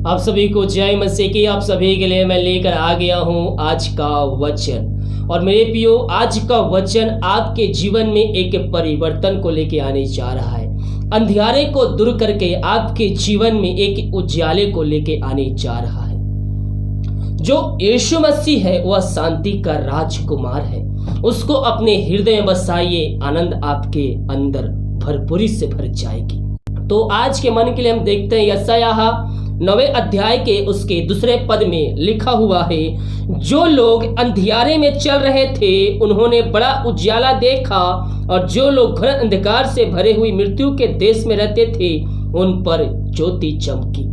आप सभी को जय मसीह की। आप सभी के लिए मैं लेकर आ गया हूं आज का वचन। और मेरे प्रियो, आज का वचन आपके जीवन में एक परिवर्तन को लेके आने जा रहा है। अंधियारे को दूर करके आपके जीवन में एक उजाले को लेके आने जा रहा है। जो यीशु मसीह है वह शांति का राजकुमार है। उसको अपने हृदय में बसाइए, आनंद आपके अंदर भरपूरी से भर जाएगी। तो आज के मन के लिए हम देखते हैं यशायाह 9वें अध्याय के उसके 2 पद में लिखा हुआ है, जो लोग अंधियारे में चल रहे थे उन्होंने बड़ा उजाला देखा, और जो लोग घोर अंधकार से भरे हुई मृत्यु के देश में रहते थे उन पर ज्योति चमकी।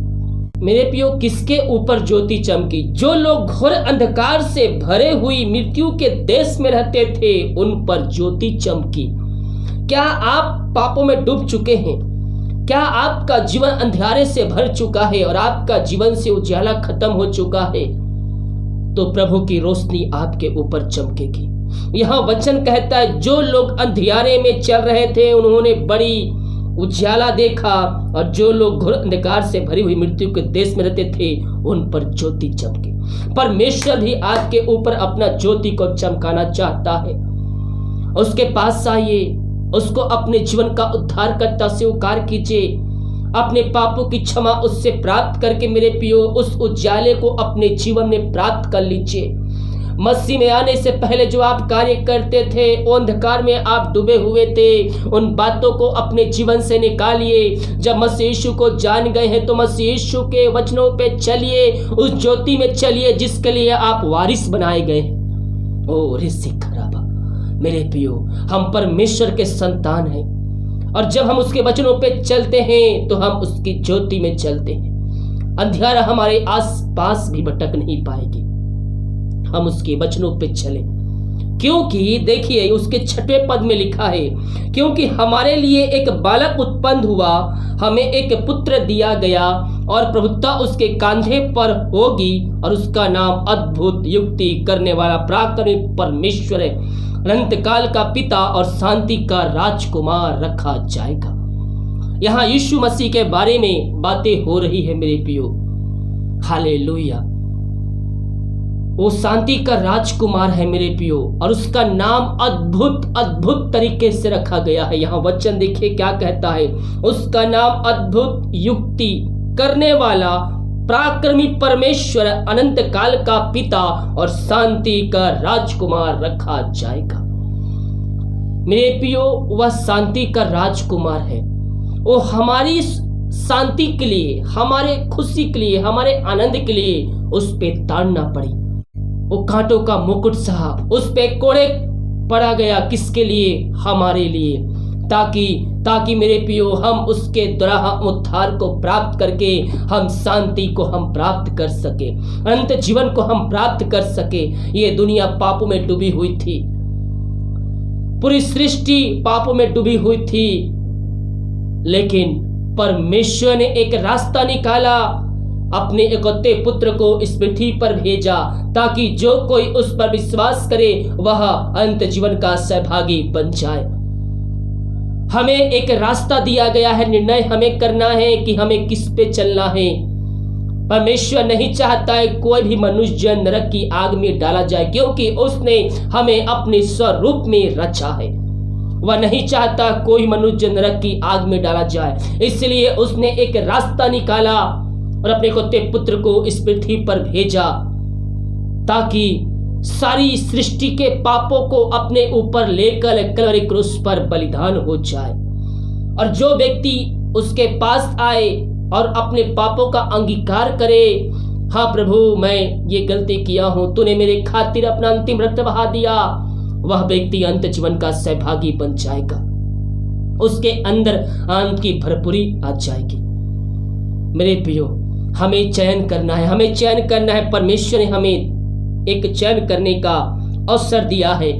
मेरे प्रियो, किसके ऊपर ज्योति चमकी? जो लोग घोर अंधकार से भरे हुई मृत्यु के देश में रहते थे उन पर ज्योति चमकी। क्या आप पापों में डूब चुके हैं? क्या आपका जीवन अंधियारे से भर चुका है और आपका जीवन से उजाला खत्म हो चुका है? तो प्रभु की रोशनी आपके ऊपर चमकेगी। यह वचन कहता है, जो लोग अंधियारे में चल रहे थे उन्होंने बड़ी उजाला देखा, और जो लोग घोर अंधकार से भरी हुई मृत्यु के देश में रहते थे उन पर ज्योति चमकी। परमेश्वर भी आपके ऊपर अपना ज्योति को चमकाना चाहता है। उसके पास आइए, उसको अपने जीवन का उद्धारकर्ता स्वीकार कीजिए, अपने पापों की क्षमा उससे प्राप्त करके मेरे प्रियो उस उजाले को अपने जीवन में प्राप्त कर लीजिए। मसीह में आने से पहले जो आप कार्य करते थे, वो अंधकार में आप डूबे हुए थे, उन बातों को अपने जीवन से निकालिए। जब मसीह यीशु को जान गए हैं तो मसीह यीशु के वचनों पे चलिए, उस ज्योति में चलिए जिसके लिए आप वारिस बनाए गए। ओ ऋषि खराबा, मेरे प्रियो, हम परमेश्वर के संतान हैं, और जब हम उसके वचनों पे चलते हैं तो हम उसकी ज्योति में चलते हैं। अंधियारा हमारे आसपास भी भटक नहीं पाएगी, हम उसके वचनों पे चले। क्योंकि देखिए उसके 6वें पद में लिखा है, क्योंकि हमारे लिए एक बालक उत्पन्न हुआ, हमें एक पुत्र दिया गया, और प्रभुता उसके कांधे पर होगी, और उसका नाम अद्भुत, युक्ति करने वाला, पराक्रमी परमेश्वर है, अनंत काल का पिता और शांति का राजकुमार रखा जाएगा। यहाँ यीशु मसीह के बारे में बातें हो रही है मेरे प्रियो। हालेलुया। वो शांति का राजकुमार है मेरे प्रियो, और उसका नाम अद्भुत अद्भुत तरीके से रखा गया है। यहाँ वचन देखिए क्या कहता है, उसका नाम अद्भुत, युक्ति करने वाला, पराक्रमी परमेश्वर, अनंत काल का पिता और शांति का राजकुमार रखा जाएगा। मेरे प्रियो, वह शांति का राजकुमार है। वो हमारी शांति के लिए, हमारे खुशी के लिए, हमारे आनंद के लिए उस पे ताड़ना पड़ी। वो कांटों का मुकुट सहा, उस पे कोड़े पड़ा गया, किसके लिए? हमारे लिए, ताकि मेरे प्रियो हम उसके द्वारा उद्धार को प्राप्त करके हम शांति को हम प्राप्त कर सके, अनंत जीवन को हम प्राप्त कर सके। ये दुनिया पापों में डूबी हुई थी, पूरी सृष्टि पापों में डूबी हुई थी, लेकिन परमेश्वर ने एक रास्ता निकाला, अपने इकलौते पुत्र को इस पृथ्वी पर भेजा, ताकि जो कोई उस पर विश्वास करे वह अनंत जीवन का सहभागी बन जाए। हमें एक रास्ता दिया गया है, निर्णय हमें करना है कि हमें किस पे चलना है। परमेश्वर नहीं चाहता है कोई भी मनुष्य नरक की आग में डाला जाए, क्योंकि उसने हमें अपने स्वरूप में रचा है। वह नहीं चाहता कोई मनुष्य नरक की आग में डाला जाए, इसलिए उसने एक रास्ता निकाला और अपने इकलौते पुत्र को इस पृथ्वी पर भेजा, ताकि सारी सृष्टि के पापों को अपने ऊपर लेकर कलवरी क्रूस पर बलिदान हो जाए। और जो व्यक्ति उसके पास आए और अपने पापों का अंगीकार करे, हाँ प्रभु मैं ये गलती किया हूं, तूने मेरे खातिर अपना अंतिम रक्त बहा दिया, वह व्यक्ति अंत जीवन का सहभागी बन जाएगा। उसके अंदर आनंद की भरपूरी आ जाएगी। मेरे प्रियो, हमें चयन करना है, हमें चयन करना है। परमेश्वर ने हमें एक चयन करने का अवसर दिया है।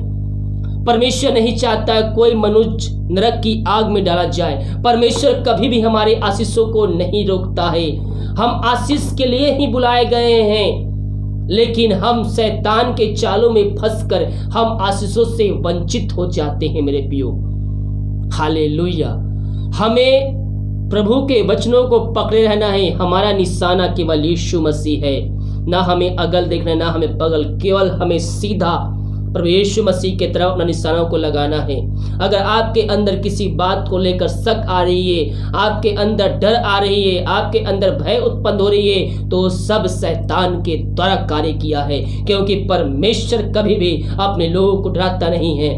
परमेश्वर नहीं चाहता है कोई मनुष्य नरक की आग में डाला जाए। परमेश्वर कभी भी हमारे आशीषों को नहीं रोकता है। हम आशीष के लिए ही बुलाए गए हैं, लेकिन हम शैतान के चालों में फंसकर हम आशीषों से वंचित हो जाते हैं मेरे प्रियो। हालेलुया। हमें प्रभु के वचनों को पकड़े रहना है। हमारा निशाना केवल यीशु मसीह है। ना हमें अगल देखना, ना हमें बगल, केवल हमें सीधा प्रभु यीशु मसीह की तरफ अपना निशानों को लगाना है। अगर आपके अंदर किसी बात को लेकर शक आ रही है, आपके अंदर डर आ रही है, आपके अंदर भय उत्पन्न हो रही है, तो सब शैतान के द्वारा कार्य किया है, क्योंकि परमेश्वर कभी भी अपने लोगों को डराता नहीं है।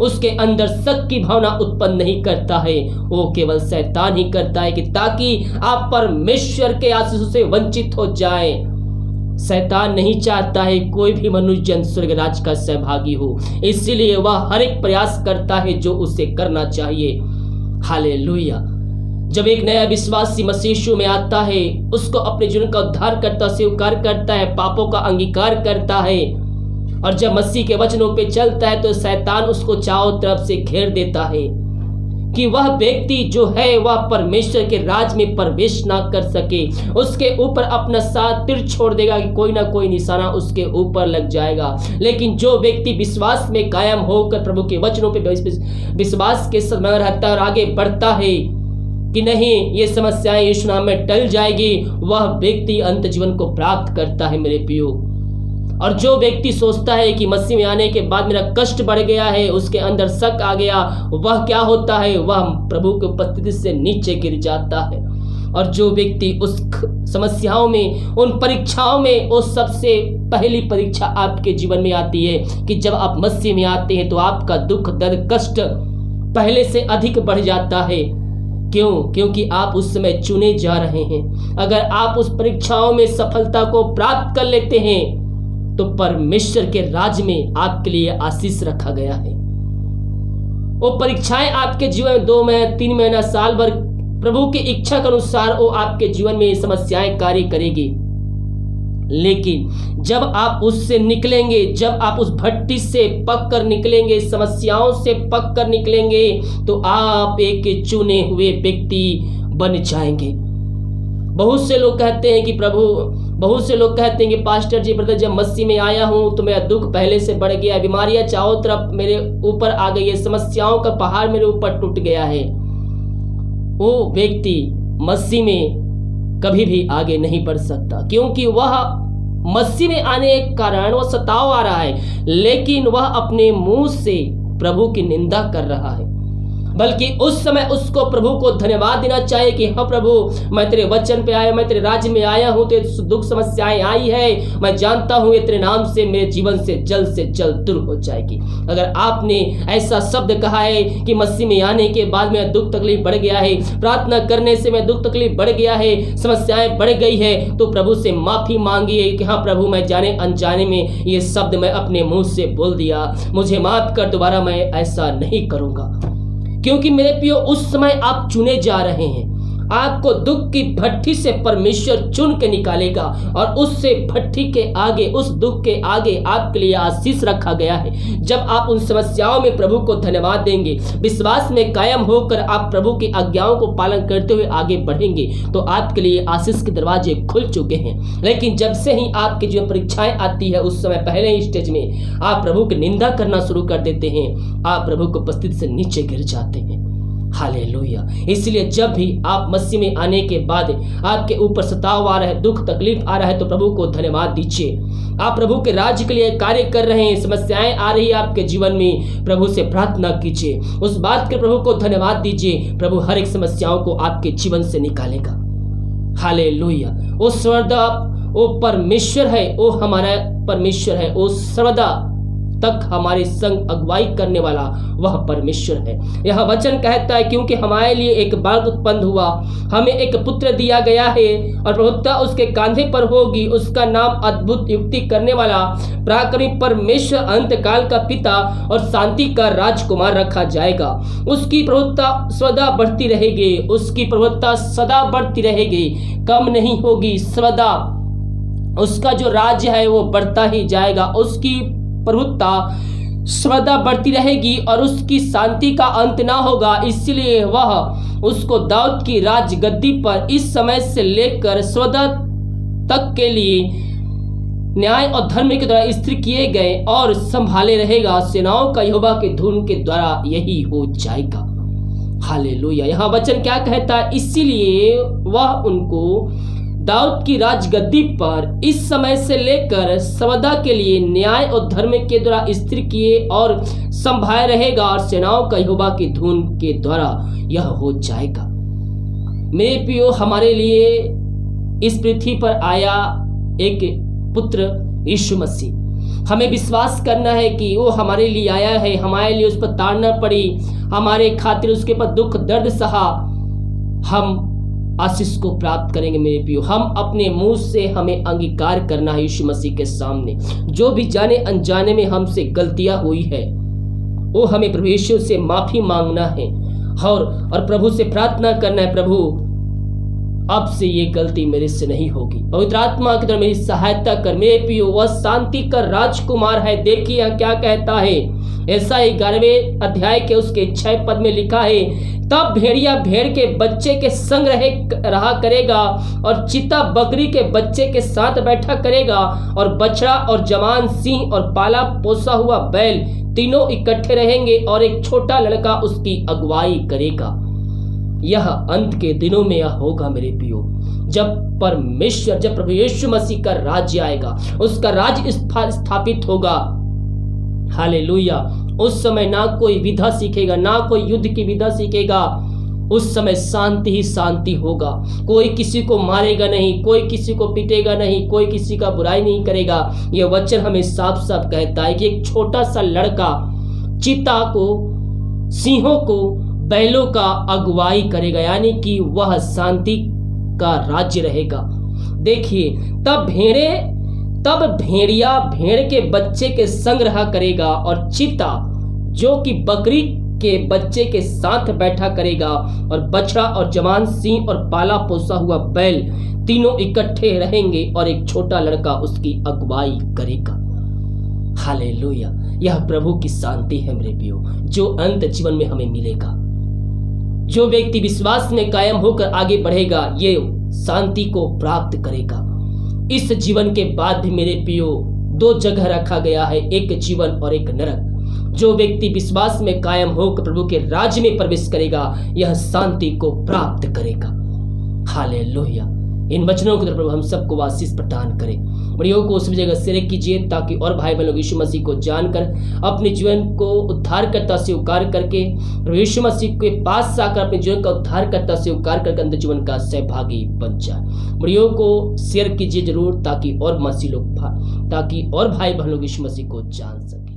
उसके अंदर शक की भावना उत्पन्न नहीं करता है, वो केवल शैतान ही करता है कि ताकि आप परमेश्वर के आशीषों से वंचित हो जाए। शैतान नहीं चाहता है कोई भी मनुष्य जन स्वर्ग राज का सहभागी हो, इसलिए वह हर एक प्रयास करता है जो उसे करना चाहिए। हालेलुया। जब एक नया विश्वासी मसीह यीशु में आता है, उसको अपने जीवन का उद्धार करता, स्वीकार करता है, पापों का अंगीकार करता है, और जब मसीह के वचनों पे चलता है तो शैतान उसको चारों तरफ से घेर देता है कि वह व्यक्ति जो है वह परमेश्वर के राज में प्रवेश ना कर सके। उसके ऊपर अपना साथ तीर छोड़ देगा कि कोई ना कोई निशाना उसके ऊपर लग जाएगा। लेकिन जो व्यक्ति विश्वास में कायम होकर प्रभु के वचनों पे विश्वास के साथ रहता है और आगे बढ़ता है कि नहीं, ये समस्याएं यीशु नाम में टल जाएगी, वह व्यक्ति अंत जीवन को प्राप्त करता है मेरे प्रियो। और जो व्यक्ति सोचता है कि मसीह में आने के बाद मेरा कष्ट बढ़ गया है, उसके अंदर शक आ गया, वह क्या होता है, वह प्रभु की उपस्थिति से नीचे गिर जाता है। और जो व्यक्ति उस समस्याओं में, उन परीक्षाओं में, वो सबसे पहली परीक्षा आपके जीवन में आती है कि जब आप मसीह में आते हैं तो आपका दुख, दर्द, कष्ट पहले से अधिक बढ़ जाता है। क्यों? क्योंकि आप उस समय चुने जा रहे हैं। अगर आप उस परीक्षाओं में सफलता को प्राप्त कर लेते हैं तो परमेश्वर के राज में आपके लिए आशीष रखा गया है। वो परीक्षाएं आपके जीवन में 2 महीने, 3 महीना, साल भर प्रभु की इच्छा के अनुसार वो आपके जीवन में समस्याएं कार्य करेगी। लेकिन जब आप उससे निकलेंगे, जब आप उस भट्टी से पक कर निकलेंगे, समस्याओं से पक कर निकलेंगे, तो आप एक चुने हुए व्यक्ति बन जाएंगे। बहुत से लोग कहते हैं कि पास्टर जी, ब्रदर, जब मसीह में आया हूं तो मेरा दुख पहले से बढ़ गया, बीमारियां चारों तरफ मेरे ऊपर आ गई है, समस्याओं का पहाड़ मेरे ऊपर टूट गया है। वो व्यक्ति मसीह में कभी भी आगे नहीं बढ़ सकता, क्योंकि वह मसीह में आने के कारण वह सताव आ रहा है, लेकिन वह अपने मुंह से प्रभु की निंदा कर रहा है। बल्कि उस समय उसको प्रभु को धन्यवाद देना चाहिए कि हाँ प्रभु, मैं तेरे वचन पे आया, मैं तेरे राज्य में आया हूँ, तेरे दुख समस्याएं आई है, मैं जानता हूँ ये तेरे नाम से मेरे जीवन से जल्द दूर हो जाएगी। अगर आपने ऐसा शब्द कहा है कि मसीह में आने के बाद मेरा दुख तकलीफ बढ़ गया है, प्रार्थना करने से मेरा दुख तकलीफ बढ़ गया है, समस्याएं बढ़ गई है, तो प्रभु से माफी मांगिए कि हाँ प्रभु, मैं जाने अनजाने में ये शब्द मैं अपने मुंह से बोल दिया, मुझे माफ कर, दोबारा मैं ऐसा नहीं करूंगा। क्योंकि मेरे प्रियो, उस समय आप चुने जा रहे हैं। आपको दुख की भट्टी से परमेश्वर चुन के निकालेगा, और उससे भट्टी के आगे, उस दुख के आगे आपके लिए आशीष रखा गया है। जब आप उन समस्याओं में प्रभु को धन्यवाद देंगे, विश्वास में कायम होकर आप प्रभु की आज्ञाओं को पालन करते हुए आगे बढ़ेंगे, तो आपके लिए आशीष के दरवाजे खुल चुके हैं। लेकिन जब से ही आपकी जो परीक्षाएं आती है, उस समय पहले ही स्टेज में आप प्रभु की निंदा करना शुरू कर देते हैं, आप प्रभु की उपस्थिति से नीचे गिर जाते हैं। हालेलुया। इसलिए जब भी आप मसीह में आने के बाद आपके ऊपर सताव आ रहा है, दुख तकलीफ आ रहा है, तो प्रभु को धन्यवाद दीजिए। आप प्रभु के राज्य के लिए कार्य कर रहे हैं, समस्याएं आ रही है आपके जीवन में, प्रभु से प्रार्थना कीजिए, उस बात के प्रभु को धन्यवाद दीजिए। प्रभु हर एक समस्याओं को आपके जीवन से निकालेगा। हालेलुया। वो सर्वदा, वो परमेश्वर है, वो हमारा परमेश्वर है, वो सर्वदा तक हमारे संग अगुवाई करने वाला वह परमेश्वर है। यह वचन कहता है, क्योंकि हमारे लिए एक बालक उत्पन्न हुआ, हमें एक पुत्र दिया गया है, और प्रभुता उसके कांधे पर होगी, उसका नाम अद्भुत, युक्ति करने वाला, पराक्रमी परमेश्वर, अंतकाल का पिता और शांति का राजकुमार रखा जाएगा। उसकी प्रभुता सदा बढ़ती रहेगी, उसकी प्रभुता सदा बढ़ती रहेगी, कम नहीं होगी, सदा उसका जो राज्य है वो बढ़ता ही जाएगा। उसकी प्रभुता सदा बढ़ती रहेगी और उसकी शांति का अंत ना होगा। इसलिए वह उसको दाऊद की राज गद्दी पर इस समय से लेकर सदा तक के लिए न्याय और धर्म के द्वारा स्थिर किए गए और संभाले रहेगा। सेनाओं का यहोवा के धुन के द्वारा यही हो जाएगा। हालेलुया। यहाँ वचन क्या कहता है, इसीलिए वह उनको दाऊद की राजगद्दी पर इस समय से लेकर सदा के लिए न्याय और धर्म के द्वारा स्थिर किए और संभाले रहेगा, और सेनाओं का यहोवा की धुन के द्वारा यह हो जाएगा। मेरे प्रियो, हमारे लिए इस पृथ्वी पर आया एक पुत्र यीशु मसीह। हमें विश्वास करना है कि वो हमारे लिए आया है, हमारे लिए उस पर ताड़ना पड़ी, हमारे खातिर उसके पर दुख दर्द सहा। हम आशीष को प्राप्त करेंगे मेरे प्रियो। हम अपने मुंह से हमें अंगीकार करना है यीशु मसीह के सामने। जो भी जाने अनजाने में हमसे गलतियां हुई है, वो हमें प्रभु यीशु से माफी मांगना है और प्रभु से प्रार्थना करना है, प्रभु अब से ये गलती मेरे से नहीं होगी। पवित्र आत्मा की तरह मेरी सहायता कर। मेरे प्रियो, वह शांति का राजकुमार है। देखिए क्या कहता है, ऐसा 11वें अध्याय के उसके 6 पद में लिखा है, तब भेड़िया भेड़ के बच्चे के संग रहा करेगा और चीता बकरी के बच्चे के साथ बैठा करेगा, और बछड़ा और जवान सिंह और पाला पोसा हुआ बैल तीनों इकट्ठे रहेंगे, और एक छोटा लड़का उसकी अगुवाई करेगा। यह अंत के दिनों में यह होगा मेरे प्रियो, जब प्रभु यीशु मसीह का राज्य आएगा, उसका राज्य स्थापित होगा। हालेलुया। उस समय ना कोई विधा सीखेगा, ना कोई युद्ध की विधा सीखेगा। उस समय शांति ही शांति होगा। कोई किसी को मारेगा नहीं, कोई किसी को पीटेगा नहीं, कोई किसी का बुराई नहीं करेगा। यह वचन हमें साफ साफ कहता है कि एक छोटा सा लड़का चीता को, सिंहों को, बैलों का अगुवाई करेगा, यानी कि वह शांति का राज्य रहेगा। देखिए, तब भेड़िया भेड़ के बच्चे के संग रहा करेगा, और चीता जो कि बकरी के बच्चे के साथ बैठा करेगा, और बछड़ा और जवान सिंह और पाला पोसा हुआ बैल तीनों इकट्ठे रहेंगे, और एक छोटा लड़का उसकी अगुवाई करेगा। हालेलुया। यह प्रभु की शांति है मेरे प्रियो, जो अंत जीवन में हमें मिलेगा। जो व्यक्ति विश्वास में कायम होकर आगे बढ़ेगा, ये शांति को प्राप्त करेगा। इस जीवन के बाद भी मेरे प्रियो 2 जगह रखा गया है, एक जीवन और एक नरक। जो व्यक्ति विश्वास में कायम होकर प्रभु के राज्य में प्रवेश करेगा, यह शांति को प्राप्त करेगा। हालेलुया। इन वचनों की तरफ प्रभु हम सबको आशीष प्रदान करे। वीडियो को उस जगह शेयर कीजिए, ताकि और भाई बहन लोग यीशु मसीह को जानकर अपने जीवन को उद्धारकर्ता स्वीकार करके प्रभु यीशु मसीह के पास आकर अपने जीवन का उद्धारकर्ता स्वीकार करके अंदर जीवन का सहभागी बन जाए। वीडियो को शेयर कीजिए जरूर, ताकि और भाई बहन लोग यीशु मसीह को जान सके।